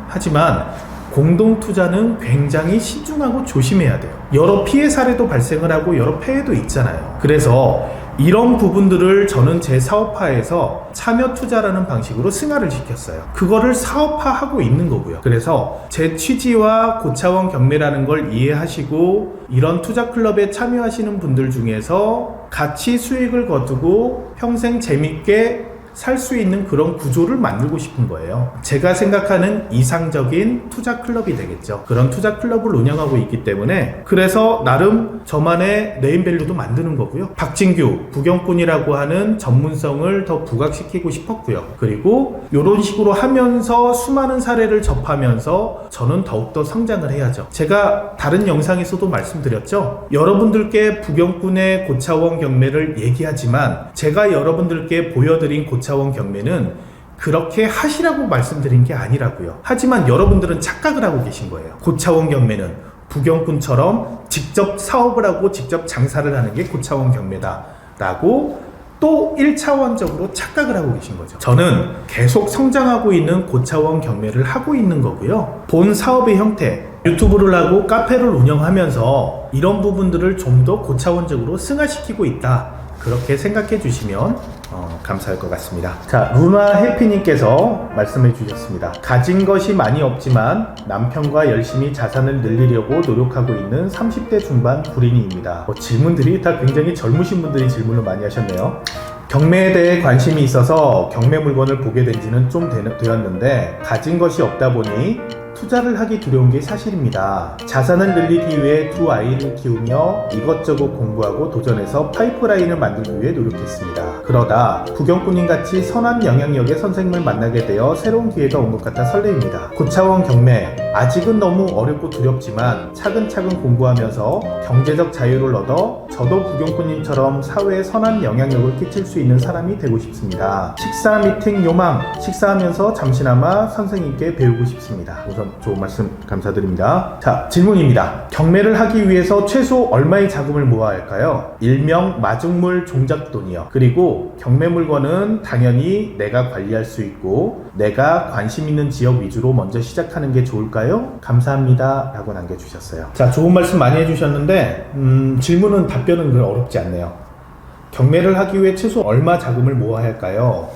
하지만 공동 투자는 굉장히 신중하고 조심해야 돼요. 여러 피해 사례도 발생을 하고 여러 폐해도 있잖아요. 그래서 이런 부분들을 저는 제 사업화에서 참여 투자라는 방식으로 승화를 시켰어요. 그거를 사업화하고 있는 거고요. 그래서 제 취지와 고차원 경매라는 걸 이해하시고 이런 투자 클럽에 참여하시는 분들 중에서 같이 수익을 거두고 평생 재밌게 살 수 있는 그런 구조를 만들고 싶은 거예요. 제가 생각하는 이상적인 투자 클럽이 되겠죠. 그런 투자 클럽을 운영하고 있기 때문에 그래서 나름 저만의 네임밸류도 만드는 거고요. 박진규, 부경꾼이라고 하는 전문성을 더 부각시키고 싶었고요. 그리고 이런 식으로 하면서 수많은 사례를 접하면서 저는 더욱더 성장을 해야죠. 제가 다른 영상에서도 말씀드렸죠. 여러분들께 부경꾼의 고차원 경매를 얘기하지만 제가 여러분들께 보여드린 고차원 경매는 그렇게 하시라고 말씀드린 게 아니라고요. 하지만 여러분들은 착각을 하고 계신 거예요. 고차원 경매는 부경꾼처럼 직접 사업을 하고 직접 장사를 하는 게 고차원 경매다 라고 또 1차원적으로 착각을 하고 계신 거죠. 저는 계속 성장하고 있는 고차원 경매를 하고 있는 거고요. 본 사업의 형태, 유튜브를 하고 카페를 운영하면서 이런 부분들을 좀 더 고차원적으로 승화시키고 있다. 그렇게 생각해 주시면 감사할 것 같습니다. 자, 루나 해피님께서 말씀해 주셨습니다. 가진 것이 많이 없지만 남편과 열심히 자산을 늘리려고 노력하고 있는 30대 중반 불인이입니다. 질문들이 다 굉장히 젊으신 분들이 질문을 많이 하셨네요. 경매에 대해 관심이 있어서 경매 물건을 보게 된 지는 좀 되었는데 가진 것이 없다 보니 투자를 하기 두려운 게 사실입니다. 자산을 늘리기 위해 두 아이를 키우며 이것저것 공부하고 도전해서 파이프라인을 만들기 위해 노력했습니다. 그러다 부경꾼님 같이 선한 영향력의 선생님을 만나게 되어 새로운 기회가 온 것 같아 설레입니다. 고차원 경매, 아직은 너무 어렵고 두렵지만 차근차근 공부하면서 경제적 자유를 얻어 저도 부경꾼님처럼 사회에 선한 영향력을 끼칠 수 있는 사람이 되고 싶습니다. 식사 미팅 요망, 식사하면서 잠시나마 선생님께 배우고 싶습니다. 우선 좋은 말씀 감사드립니다. 자, 질문입니다. 경매를 하기 위해서 최소 얼마의 자금을 모아야 할까요? 일명 마중물 종잣돈이요. 그리고 경매 물건은 당연히 내가 관리할 수 있고 내가 관심 있는 지역 위주로 먼저 시작하는 게 좋을까요? 감사합니다 라고 남겨주셨어요. 자, 좋은 말씀 많이 해주셨는데 질문은 답변은 그렇게 어렵지 않네요. 경매를 하기 위해 최소 얼마 자금을 모아야 할까요?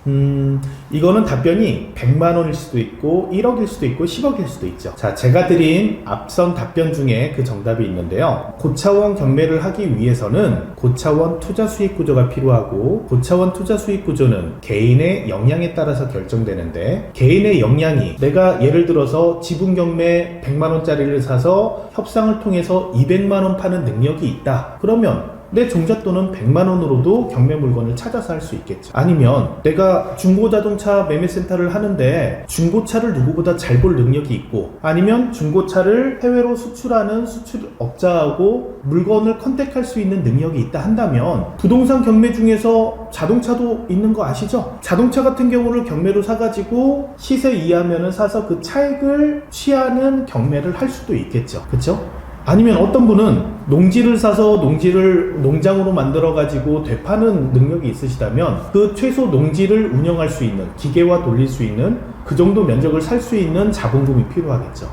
이거는 답변이 100만 원일 수도 있고 1억일 수도 있고 10억일 수도 있죠. 자, 제가 드린 앞선 답변 중에 그 정답이 있는데요. 고차원 경매를 하기 위해서는 고차원 투자 수익 구조가 필요하고 고차원 투자 수익 구조는 개인의 역량에 따라서 결정되는데 개인의 역량이 내가 예를 들어서 지분 경매 100만 원짜리를 사서 협상을 통해서 200만 원 파는 능력이 있다. 그러면 내 종잣돈은 100만 원으로도 경매 물건을 찾아서 할 수 있겠죠. 아니면 내가 중고자동차 매매센터를 하는데 중고차를 누구보다 잘 볼 능력이 있고 아니면 중고차를 해외로 수출하는 수출업자하고 물건을 컨택할 수 있는 능력이 있다 한다면 부동산 경매 중에서 자동차도 있는 거 아시죠? 자동차 같은 경우를 경매로 사가지고 시세 이하면은 사서 그 차익을 취하는 경매를 할 수도 있겠죠. 그쵸? 아니면 어떤 분은 농지를 사서 농지를 농장으로 만들어 가지고 되파는 능력이 있으시다면 그 최소 농지를 운영할 수 있는 기계화 돌릴 수 있는 그 정도 면적을 살 수 있는 자본금이 필요하겠죠.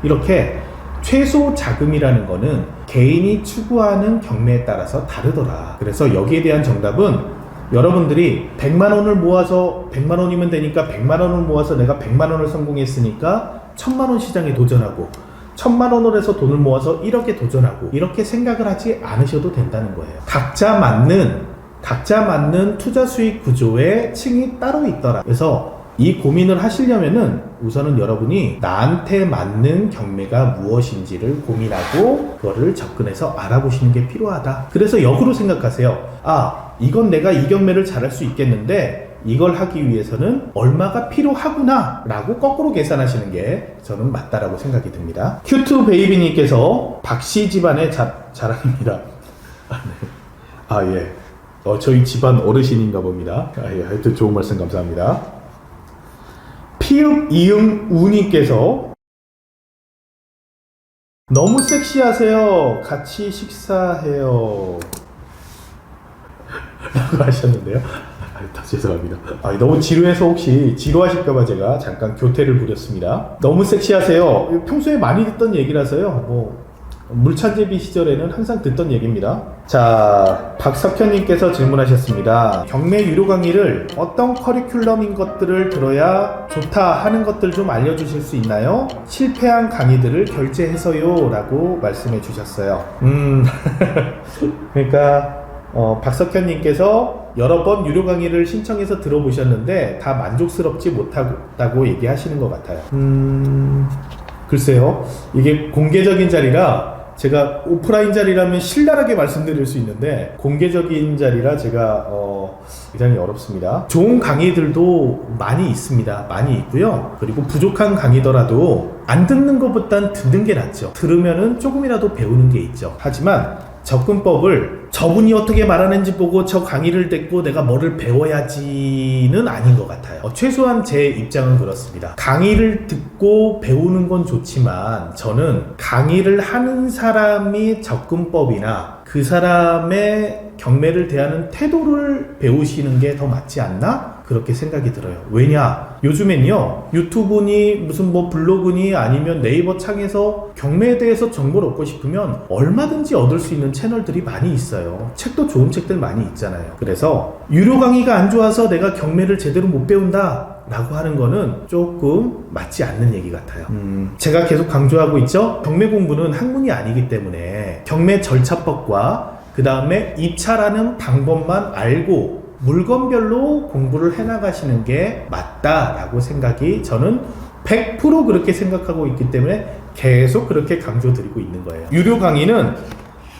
이렇게 최소 자금이라는 거는 개인이 추구하는 경매에 따라서 다르더라. 그래서 여기에 대한 정답은 여러분들이 100만 원을 모아서 100만 원이면 되니까 100만 원을 모아서 내가 100만 원을 성공했으니까 1000만 원 시장에 도전하고 1000만 원을 해서 돈을 모아서 1억에 도전하고 이렇게 생각을 하지 않으셔도 된다는 거예요. 각자 맞는 투자 수익 구조의 층이 따로 있더라. 그래서 이 고민을 하시려면은 우선은 여러분이 나한테 맞는 경매가 무엇인지를 고민하고 그거를 접근해서 알아보시는 게 필요하다. 그래서 역으로 생각하세요. 아, 이건 내가 이 경매를 잘할 수 있겠는데 이걸 하기 위해서는 얼마가 필요하구나 라고 거꾸로 계산하시는 게 저는 맞다라고 생각이 듭니다. 큐트 베이비님께서 박씨 집안의 자랑입니다. 아, 예. 저희 집안 어르신인가 봅니다. 아, 예. 하여튼 좋은 말씀 감사합니다. 피읍 이응 우님께서 너무 섹시하세요. 같이 식사해요. 라고 하셨는데요. 죄송합니다. 너무 지루해서 혹시 지루하실까봐 제가 잠깐 교태를 부렸습니다. 너무 섹시하세요. 평소에 많이 듣던 얘기라서요. 물찬제비 시절에는 항상 듣던 얘기입니다. 자, 박석현님께서 질문하셨습니다. 경매 유료 강의를 어떤 커리큘럼인 것들을 들어야 좋다 하는 것들 좀 알려주실 수 있나요? 실패한 강의들을 결제해서요 라고 말씀해 주셨어요. 그러니까 박석현님께서 여러 번 유료 강의를 신청해서 들어보셨는데 다 만족스럽지 못하다고 얘기하시는 것 같아요. 글쎄요. 이게 공개적인 자리라 제가 오프라인 자리라면 신랄하게 말씀드릴 수 있는데 공개적인 자리라 제가 굉장히 어렵습니다. 좋은 강의들도 많이 있습니다. 많이 있고요. 그리고 부족한 강의더라도 안 듣는 것보단 듣는 게 낫죠. 들으면은 조금이라도 배우는 게 있죠. 하지만 접근법을 저분이 어떻게 말하는지 보고 저 강의를 듣고 내가 뭐를 배워야지는 아닌 것 같아요. 최소한 제 입장은 그렇습니다. 강의를 듣고 배우는 건 좋지만 저는 강의를 하는 사람이 접근법이나 그 사람의 경매를 대하는 태도를 배우시는 게 더 맞지 않나? 그렇게 생각이 들어요. 왜냐? 요즘엔요, 유튜브니 무슨 뭐 블로그니 아니면 네이버 창에서 경매에 대해서 정보를 얻고 싶으면 얼마든지 얻을 수 있는 채널들이 많이 있어요. 책도 좋은 책들 많이 있잖아요. 그래서 유료 강의가 안 좋아서 내가 경매를 제대로 못 배운다 라고 하는 거는 조금 맞지 않는 얘기 같아요. 제가 계속 강조하고 있죠? 경매 공부는 학문이 아니기 때문에 경매 절차법과 그 다음에 입찰하는 방법만 알고 물건별로 공부를 해나가시는 게 맞다라고 생각이 저는 100% 그렇게 생각하고 있기 때문에 계속 그렇게 강조드리고 있는 거예요. 유료 강의는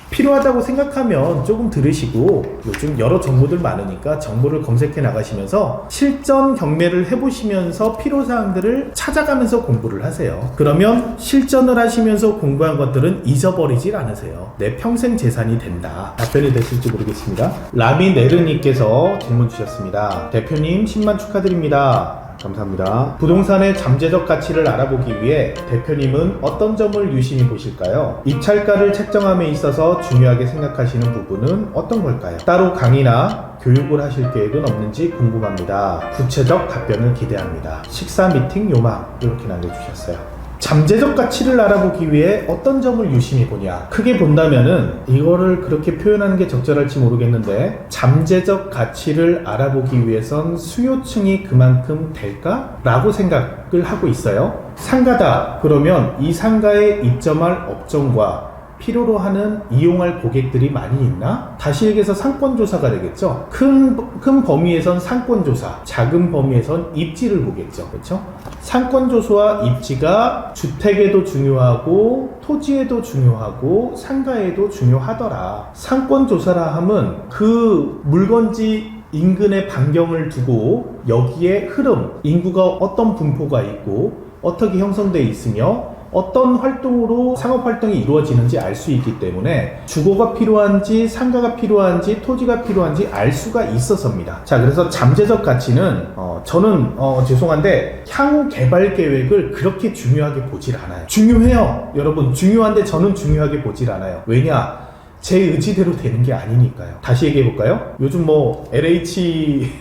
필요하다고 생각하면 조금 들으시고 요즘 여러 정보들 많으니까 정보를 검색해 나가시면서 실전 경매를 해보시면서 필요사항들을 찾아가면서 공부를 하세요. 그러면 실전을 하시면서 공부한 것들은 잊어버리질 않으세요. 내 평생 재산이 된다. 답변이 됐을지 모르겠습니다. 라미네르님께서 질문 주셨습니다. 대표님 10만 축하드립니다. 감사합니다. 부동산의 잠재적 가치를 알아보기 위해 대표님은 어떤 점을 유심히 보실까요? 입찰가를 책정함에 있어서 중요하게 생각하시는 부분은 어떤 걸까요? 따로 강의나 교육을 하실 계획은 없는지 궁금합니다. 구체적 답변을 기대합니다. 식사 미팅 요망 이렇게 남겨주셨어요. 잠재적 가치를 알아보기 위해 어떤 점을 유심히 보냐? 크게 본다면은 이거를 그렇게 표현하는 게 적절할지 모르겠는데 잠재적 가치를 알아보기 위해선 수요층이 그만큼 될까? 라고 생각을 하고 있어요. 상가다 그러면 이 상가에 입점할 업종과 필요로 하는 이용할 고객들이 많이 있나? 다시 얘기해서 상권조사가 되겠죠. 큰 범위에선 상권조사, 작은 범위에선 입지를 보겠죠. 그렇죠? 상권조사와 입지가 주택에도 중요하고 토지에도 중요하고 상가에도 중요하더라. 상권조사라 함은 그 물건지 인근의 반경을 두고 여기에 흐름, 인구가 어떤 분포가 있고 어떻게 형성되어 있으며 어떤 활동으로 상업활동이 이루어지는지 알 수 있기 때문에 주거가 필요한지 상가가 필요한지 토지가 필요한지 알 수가 있어서입니다. 자, 그래서 잠재적 가치는 저는 죄송한데 향후 개발 계획을 그렇게 중요하게 보질 않아요. 중요해요. 여러분 중요한데 저는 중요하게 보질 않아요. 왜냐? 제 의지대로 되는 게 아니니까요. 다시 얘기해 볼까요? 요즘 뭐 LH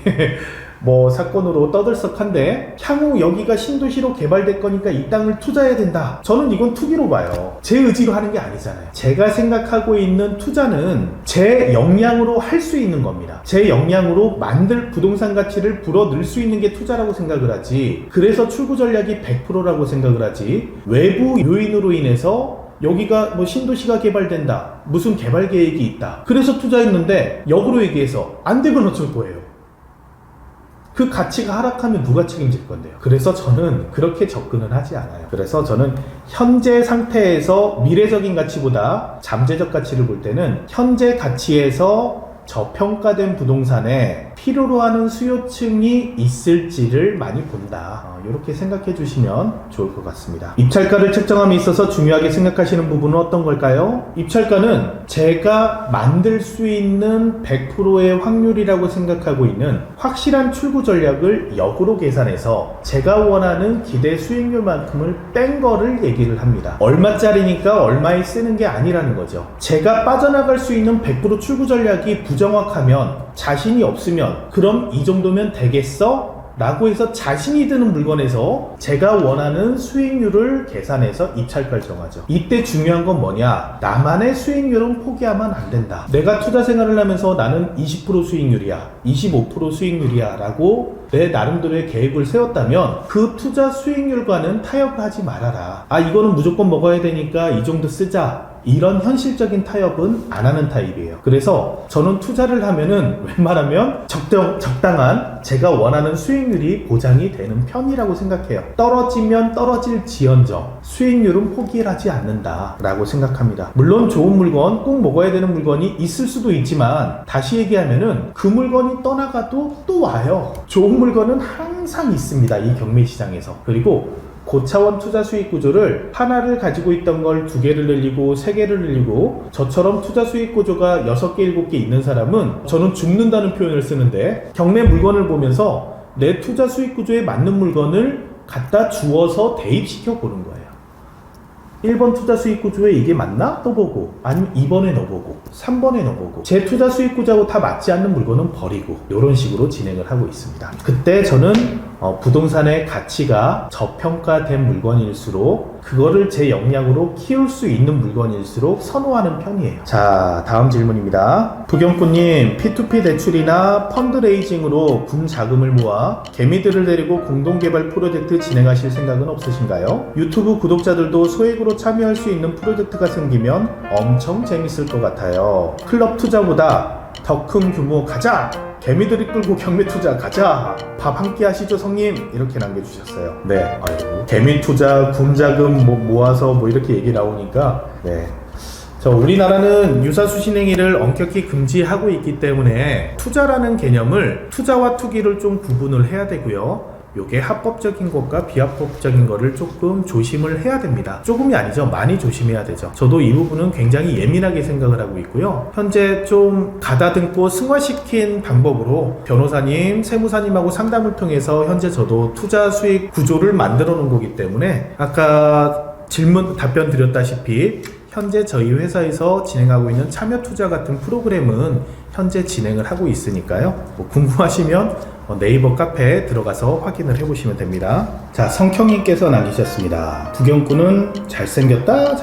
뭐 사건으로 떠들썩한데 향후 여기가 신도시로 개발될 거니까 이 땅을 투자해야 된다. 저는 이건 투기로 봐요. 제 의지로 하는 게 아니잖아요. 제가 생각하고 있는 투자는 제 역량으로 할 수 있는 겁니다. 제 역량으로 만들 부동산 가치를 불어넣을 수 있는 게 투자라고 생각을 하지. 그래서 출구 전략이 100%라고 생각을 하지. 외부 요인으로 인해서 여기가 뭐 신도시가 개발된다. 무슨 개발 계획이 있다. 그래서 투자했는데 역으로 얘기해서 안 되면 어쩔 거예요. 그 가치가 하락하면 누가 책임질 건데요. 그래서 저는 그렇게 접근을 하지 않아요. 그래서 저는 현재 상태에서 미래적인 가치보다 잠재적 가치를 볼 때는 현재 가치에서 저평가된 부동산에 필요로 하는 수요층이 있을지를 많이 본다. 이렇게 생각해 주시면 좋을 것 같습니다. 입찰가를 책정함에 있어서 중요하게 생각하시는 부분은 어떤 걸까요? 입찰가는 제가 만들 수 있는 100%의 확률이라고 생각하고 있는 확실한 출구 전략을 역으로 계산해서 제가 원하는 기대 수익률만큼을 뺀 거를 얘기를 합니다. 얼마짜리니까 얼마에 쓰는 게 아니라는 거죠. 제가 빠져나갈 수 있는 100% 출구 전략이 부정확하면 자신이 없으면 그럼 이 정도면 되겠어? 라고 해서 자신이 드는 물건에서 제가 원하는 수익률을 계산해서 입찰가를 정하죠. 이때 중요한 건 뭐냐? 나만의 수익률은 포기하면 안 된다. 내가 투자 생활을 하면서 나는 20% 수익률이야 25% 수익률이야 라고 내 나름대로의 계획을 세웠다면 그 투자 수익률과는 타협을 하지 말아라. 이거는 무조건 먹어야 되니까 이 정도 쓰자. 이런 현실적인 타협은 안 하는 타입이에요. 그래서 저는 투자를 하면은 웬만하면 적당한 제가 원하는 수익률이 보장이 되는 편이라고 생각해요. 떨어지면 떨어질지언정 수익률은 포기를 하지 않는다 라고 생각합니다. 물론 좋은 물건, 꼭 먹어야 되는 물건이 있을 수도 있지만 다시 얘기하면은 그 물건이 떠나가도 또 와요. 좋은 물건은 항상 있습니다. 이 경매 시장에서. 그리고 고차원 투자 수익 구조를 하나를 가지고 있던 걸 2개를 늘리고 3개를 늘리고 저처럼 투자 수익 구조가 6개, 7개 있는 사람은 저는 죽는다는 표현을 쓰는데 경매 물건을 보면서 내 투자 수익 구조에 맞는 물건을 갖다 주어서 대입시켜 보는 거예요. 1번 투자 수익 구조에 이게 맞나? 떠보고, 아니면 2번에 넣어보고 3번에 넣어보고, 제 투자 수익 구조하고 다 맞지 않는 물건은 버리고, 이런 식으로 진행을 하고 있습니다. 그때 저는 부동산의 가치가 저평가된 물건일수록 그거를 제 역량으로 키울 수 있는 물건일수록 선호하는 편이에요. 자, 다음 질문입니다. 부경꾼님, P2P 대출이나 펀드레이징으로 군 자금을 모아 개미들을 데리고 공동개발 프로젝트 진행하실 생각은 없으신가요? 유튜브 구독자들도 소액으로 참여할 수 있는 프로젝트가 생기면 엄청 재밌을 것 같아요. 클럽 투자보다 더 큰 규모 가자! 개미들이 끌고 경매 투자 가자! 밥 한 끼 하시죠 성님? 이렇게 남겨주셨어요. 네, 아이고, 개미 투자, 군자금 모아서 이렇게 얘기 나오니까, 네. 우리나라는 유사수신행위를 엄격히 금지하고 있기 때문에 투자라는 개념을 투자와 투기를 좀 구분을 해야 되고요. 요게 합법적인 것과 비합법적인 거를 조금 조심을 해야 됩니다. 조금이 아니죠. 많이 조심해야 되죠. 저도 이 부분은 굉장히 예민하게 생각을 하고 있고요. 현재 좀 가다듬고 승화시킨 방법으로 변호사님, 세무사님하고 상담을 통해서 현재 저도 투자 수익 구조를 만들어 놓은 거기 때문에 아까 답변 드렸다시피 현재 저희 회사에서 진행하고 있는 참여 투자 같은 프로그램은 현재 진행을 하고 있으니까요. 궁금하시면 네이버 카페에 들어가서 확인을 해보시면 됩니다. 자, 성형님께서 남기셨습니다. 부경꾼은 잘생겼다.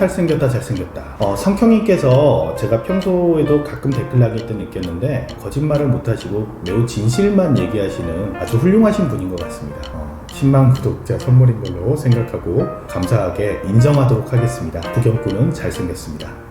성형님께서 제가 평소에도 가끔 댓글 남길 때 느꼈는데 거짓말을 못하시고 매우 진실만 얘기하시는 아주 훌륭하신 분인 것 같습니다. 10만 구독자 선물인 걸로 생각하고 감사하게 인정하도록 하겠습니다. 부경꾼은 잘생겼습니다.